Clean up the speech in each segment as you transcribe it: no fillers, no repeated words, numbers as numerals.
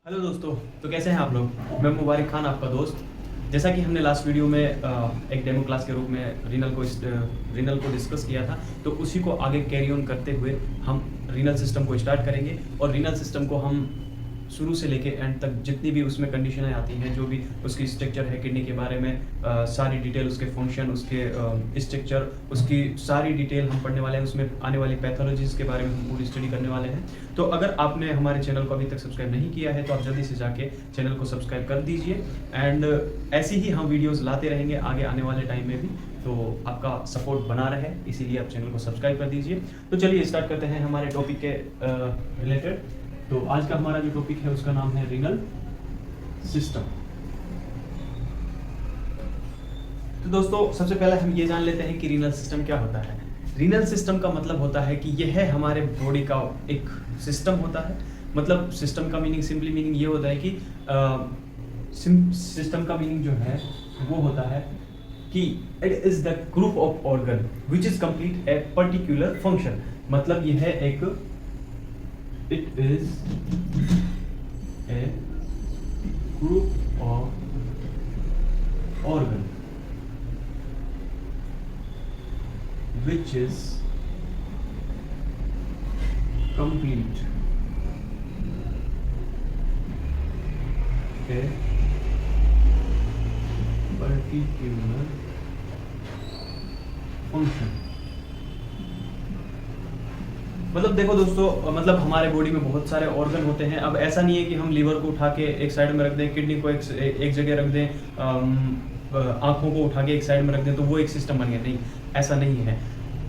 Hello दोस्तों। तो कैसे हैं आप लोग। मैं मुबारक खान, आपका दोस्त। जैसा कि हमने लास्ट वीडियो में एक डेमो क्लास के रूप में रीनल को डिस्कस किया था, तो उसी को आगे कैरी ऑन करते हुए हम रीनल सिस्टम को स्टार्ट करेंगे। और रीनल सिस्टम को हम शुरू से लेके एंड तक जितनी भी उसमें कंडीशनें आती हैं, जो भी उसकी स्ट्रक्चर है किडनी के बारे में, सारी डिटेल, उसके फंक्शन, उसके स्ट्रक्चर, उसकी सारी डिटेल हम पढ़ने वाले हैं। उसमें आने वाली पैथोलॉजीज के बारे में हम पूरी स्टडी करने वाले हैं। तो अगर आपने हमारे चैनल को अभी तक सब्सक्राइब नहीं किया है तो आप जल्दी से जाके चैनल को सब्सक्राइब कर दीजिए। एंड ऐसे ही हम वीडियोज़ लाते रहेंगे आगे आने वाले टाइम में भी, तो आपका सपोर्ट बना रहे, इसीलिए आप चैनल को सब्सक्राइब कर दीजिए। तो चलिए स्टार्ट करते हैं हमारे टॉपिक के रिलेटेड। तो आज का हमारा जो टॉपिक है उसका नाम है रीनल सिस्टम। तो दोस्तों, सबसे पहले हम ये जान लेते हैं कि रीनल सिस्टम क्या होता है। रीनल सिस्टम का मतलब होता है कि यह हमारे बॉडी का एक सिस्टम होता है। मतलब सिस्टम का मीनिंग, सिंपली मीनिंग ये होता है कि सिस्टम का मीनिंग जो है वो होता है कि it is the group of organ which is complete a particular function. मतलब यह है एक it is a group of organ which is complete a particular function। मतलब देखो दोस्तों, मतलब हमारे बॉडी में बहुत सारे ऑर्गन होते हैं। अब ऐसा नहीं है कि हम लीवर को उठा के एक साइड में रख दें, किडनी को एक जगह रख दें, आंखों को उठा के एक साइड में रख दें तो वो एक सिस्टम बन गया। नहीं, ऐसा नहीं है।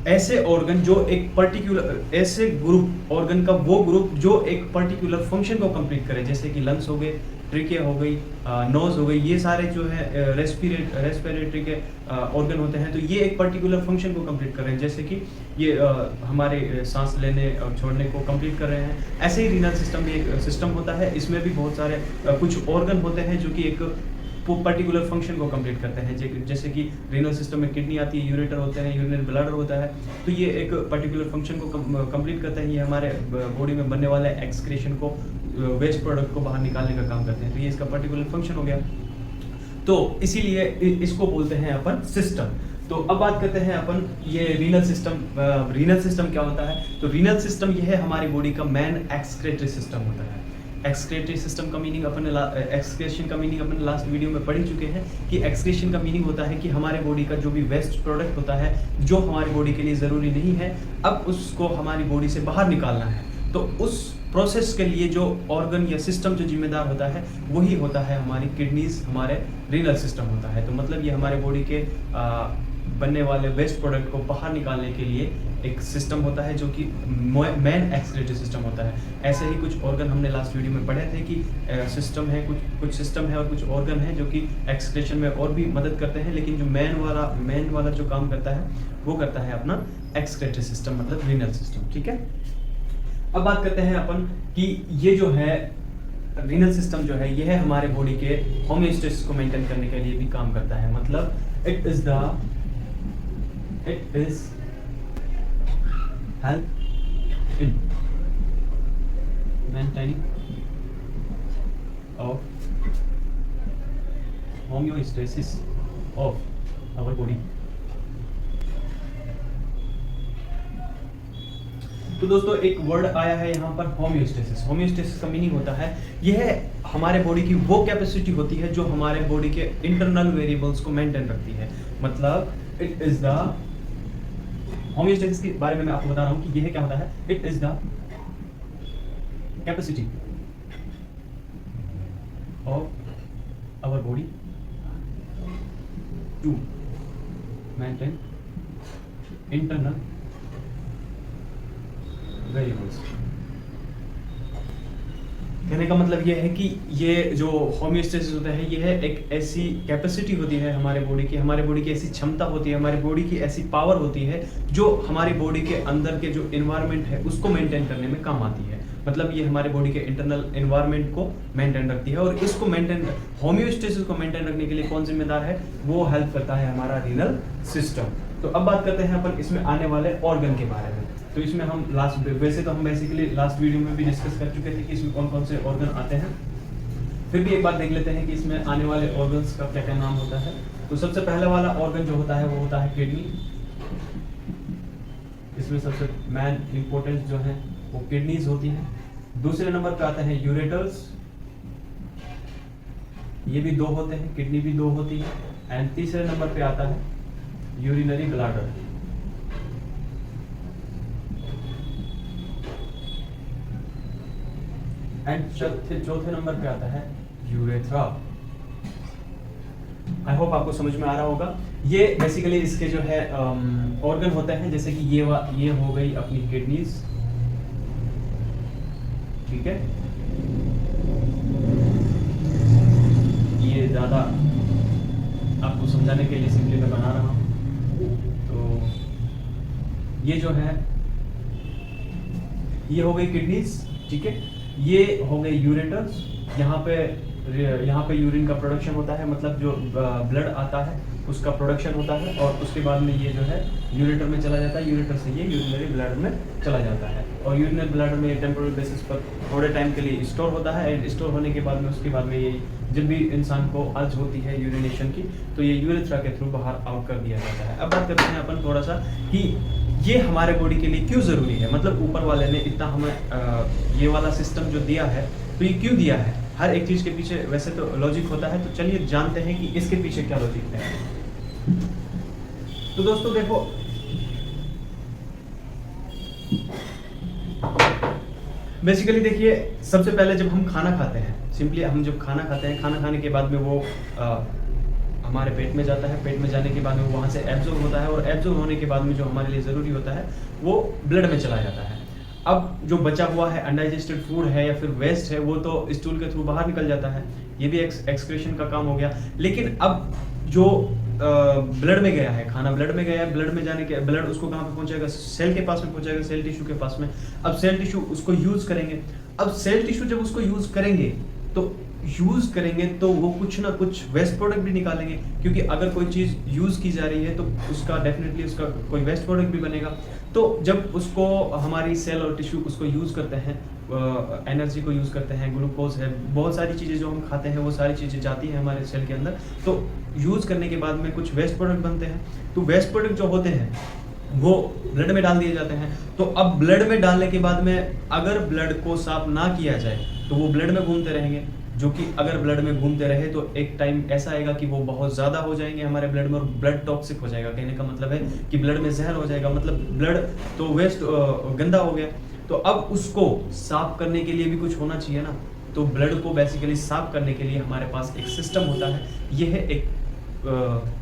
ऐसे ऑर्गन जो एक पर्टिकुलर, ऐसे ग्रुप ऑर्गन का वो ग्रुप जो एक पर्टिकुलर फंक्शन को कंप्लीट करे, जैसे कि लंग्स हो गए, ट्रिकिया हो गई, नोज हो गई, ये सारे जो है रेस्पिरेटरी के ऑर्गन होते हैं। तो ये एक पर्टिकुलर फंक्शन को कंप्लीट कर रहे हैं, जैसे कि ये हमारे सांस लेने और छोड़ने को कंप्लीट कर रहे हैं। ऐसे ही रीनल सिस्टम भी एक सिस्टम होता है। इसमें भी बहुत सारे कुछ ऑर्गन होते हैं जो कि एक पर्टिकुलर फंक्शन को कंप्लीट करते हैं। जैसे कि रीनल सिस्टम में किडनी आती है, यूरेटर होते हैं, यूरिनरी ब्लैडर होता है। तो ये एक पर्टिकुलर फंक्शन को कंप्लीट करते हैं। ये हमारे बॉडी में बनने वाले एक्सक्रीशन को, वेस्ट प्रोडक्ट को बाहर निकालने का काम करते हैं। तो ये इसका पर्टिकुलर फंक्शन हो गया। तो इसीलिए इसको बोलते हैं अपन सिस्टम। तो अब बात करते हैं अपन ये रीनल सिस्टम। रीनल सिस्टम क्या होता है? तो रीनल सिस्टम ये है हमारी बॉडी का मेन एक्सक्रेटरी सिस्टम होता है। एक्सक्रेटरी सिस्टम का मीनिंग अपन एक्सक्रेशन का मीनिंग अपन लास्ट वीडियो में पढ़ चुके हैं कि एक्सक्रेशन का मीनिंग होता है कि हमारे बॉडी का जो भी वेस्ट प्रोडक्ट होता है, जो हमारी बॉडी के लिए ज़रूरी नहीं है, अब उसको हमारी बॉडी से बाहर निकालना है। तो उस प्रोसेस के लिए जो ऑर्गन या सिस्टम जो जिम्मेदार होता है वही होता है हमारी किडनीज, हमारे रीनल सिस्टम होता है। तो मतलब ये हमारे बॉडी के बनने वाले वेस्ट प्रोडक्ट को बाहर निकालने के लिए एक सिस्टम होता है जो कि मेन एक्सक्रेटरी सिस्टम होता है। ऐसे ही कुछ ऑर्गन हमने लास्ट वीडियो में पढ़े थे कि सिस्टम है, कुछ सिस्टम है और कुछ ऑर्गन है जो कि एक्सक्रेशन में और भी मदद करते हैं, लेकिन जो मेन वाला जो काम करता है वो करता है अपना एक्सक्रेटरी सिस्टम, मतलब रीनल सिस्टम। ठीक है, अब बात करते हैं अपन कि ये जो है रीनल सिस्टम जो है यह हमारे बॉडी के होमियोस्टेसिस को मेंटेन करने के लिए भी काम करता है। मतलब it is help in maintaining of homeostasis of our body. तो दोस्तों, एक वर्ड आया है यहाँ पर होमियोस्टेसिस। होमियोस्टेसिस का मीनिंग होता है यह हमारे बॉडी की वो कैपेसिटी होती है जो हमारे बॉडी के इंटरनल वेरिएबल्स को मेंटेन रखती है। मतलब इट इज द होमियोस्टेसिस के बारे में मैं आपको बता रहा हूँ कि यह क्या होता है। It is the capacity of our body to maintain internal variables. कहने का मतलब ये है कि ये जो होमियोस्टेसिस होता है ये है एक ऐसी कैपेसिटी होती है हमारे बॉडी की ऐसी क्षमता होती है, हमारी बॉडी की ऐसी पावर होती है जो हमारी बॉडी के अंदर के जो एनवायरनमेंट है उसको मेंटेन करने में काम आती है। मतलब ये हमारे बॉडी के इंटरनल एनवायरनमेंट को मेंटेन रखती है। और इसको मेंटेन, होमियोस्टेसिस को मेंटेन रखने के लिए कौन जिम्मेदार है? वो हेल्प करता है हमारा रीनल सिस्टम। तो अब बात करते हैं अपन इसमें आने वाले ऑर्गन के बारे में। तो इसमें हम वैसे तो हम बेसिकली लास्ट वीडियो में भी डिस्कस कर चुके थे कि इसमें कौन कौन से ऑर्गन आते हैं। फिर भी एक बात देख लेते हैं कि इसमें आने वाले ऑर्गन्स का क्या क्या नाम होता है। तो सबसे पहला वाला ऑर्गन जो होता है वो होता है किडनी। इसमें सबसे मेन इंपॉर्टेंट जो है वो किडनीज होती है। दूसरे नंबर पे आते हैं यूरेटर्स, ये भी 2 होते हैं, किडनी भी 2 होती है। एंड तीसरे नंबर पे आता है यूरिनरी ब्लैडर। एंड चौथे नंबर पे आता है यूरेथ्रा। आई होप आपको समझ में आ रहा होगा। ये बेसिकली इसके जो है ऑर्गन होते हैं, जैसे कि ये हो गई अपनी किडनीज, ठीक है। ये ज्यादा आपको समझाने के लिए सिंपली मैं बना रहा हूं। तो ये जो है ये हो गई किडनीज, ठीक है। ये हो गए यूरेटर्स, यहाँ पे यूरिन का प्रोडक्शन होता है, मतलब जो ब्लड आता है उसका प्रोडक्शन होता है, और उसके बाद में ये जो है यूरेटर में चला जाता है, यूरेटर से ये यूरिनरी ब्लैडर में चला जाता है, और यूरिनरी ब्लैडर में टेम्पोरल बेसिस पर थोड़े टाइम के लिए स्टोर होता है। एंड स्टोर होने के बाद में उसके बाद में ये जब भी इंसान को अर्ज होती है यूरिनेशन की, तो ये यूरेथ्रा के थ्रू बाहर आउट कर दिया जाता है। अब बात करते हैं अपन थोड़ा सा कि ये हमारे बॉडी के लिए क्यों ज़रूरी है, मतलब ऊपर वाले ने इतना हमें ये वाला सिस्टम जो दिया है, तो ये क्यों दिया है। हर एक चीज़ के पीछे वैसे तो लॉजिक होता है, तो चलिए जानते हैं कि इसके पीछे क्या लॉजिक है। तो दोस्तों देखो, बेसिकली देखिए, सबसे पहले जब हम खाना खाते हैं, सिंपली हम जब खाना खाते हैं, खाना खाने के बाद में वो हमारे पेट में जाता है, पेट में जाने के बाद में वो वहाँ से एब्जॉर्ब होता है, और एब्जॉर्ब होने के बाद में जो हमारे लिए ज़रूरी होता है वो ब्लड में चला जाता है। अब जो बचा हुआ है अनडाइजेस्टेड फूड है या फिर वेस्ट है, वो तो स्टूल के थ्रू बाहर निकल जाता है, ये भी एक्सक्रीशन का काम हो गया। लेकिन अब जो ब्लड में गया है, खाना ब्लड में गया है, ब्लड में जाने के ब्लड उसको कहाँ पे पहुंचाएगा, सेल के पास में पहुंचाएगा, सेल टिश्यू के पास में। अब सेल टिश्यू उसको यूज करेंगे। अब सेल टिश्यू जब उसको यूज करेंगे तो वो कुछ ना कुछ वेस्ट प्रोडक्ट भी निकालेंगे, क्योंकि अगर कोई चीज़ यूज़ की जा रही है तो उसका डेफिनेटली उसका कोई वेस्ट प्रोडक्ट भी बनेगा। तो जब उसको हमारी सेल और टिश्यू उसको यूज़ करते हैं, एनर्जी को यूज़ करते हैं, ग्लूकोज है, बहुत सारी चीज़ें जो हम खाते हैं वो सारी चीज़ें जाती हैं हमारे सेल के अंदर। तो यूज़ करने के बाद में कुछ वेस्ट प्रोडक्ट बनते हैं, तो वेस्ट प्रोडक्ट जो होते हैं वो ब्लड में डाल दिए जाते हैं। तो अब ब्लड में डालने के बाद में अगर ब्लड को साफ ना किया जाए तो वो ब्लड में घूमते रहेंगे, जो कि अगर ब्लड में घूमते रहे तो एक टाइम ऐसा आएगा कि वो बहुत ज़्यादा हो जाएंगे हमारे ब्लड में, और ब्लड टॉक्सिक हो जाएगा। कहने का मतलब है कि ब्लड में जहर हो जाएगा, मतलब ब्लड तो वेस्ट गंदा हो गया। तो अब उसको साफ करने के लिए भी कुछ होना चाहिए ना, तो ब्लड को बेसिकली साफ करने के लिए हमारे पास एक सिस्टम होता है। यह एक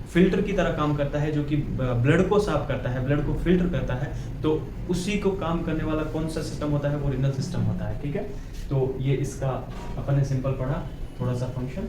फिल्टर की तरह काम करता है, जो कि ब्लड को साफ करता है, ब्लड को फिल्टर करता है। तो उसी को काम करने वाला कौन सा सिस्टम होता है, वो रीनल सिस्टम होता है, ठीक है। तो ये इसका अपन ने सिंपल पढ़ा थोड़ा सा फंक्शन।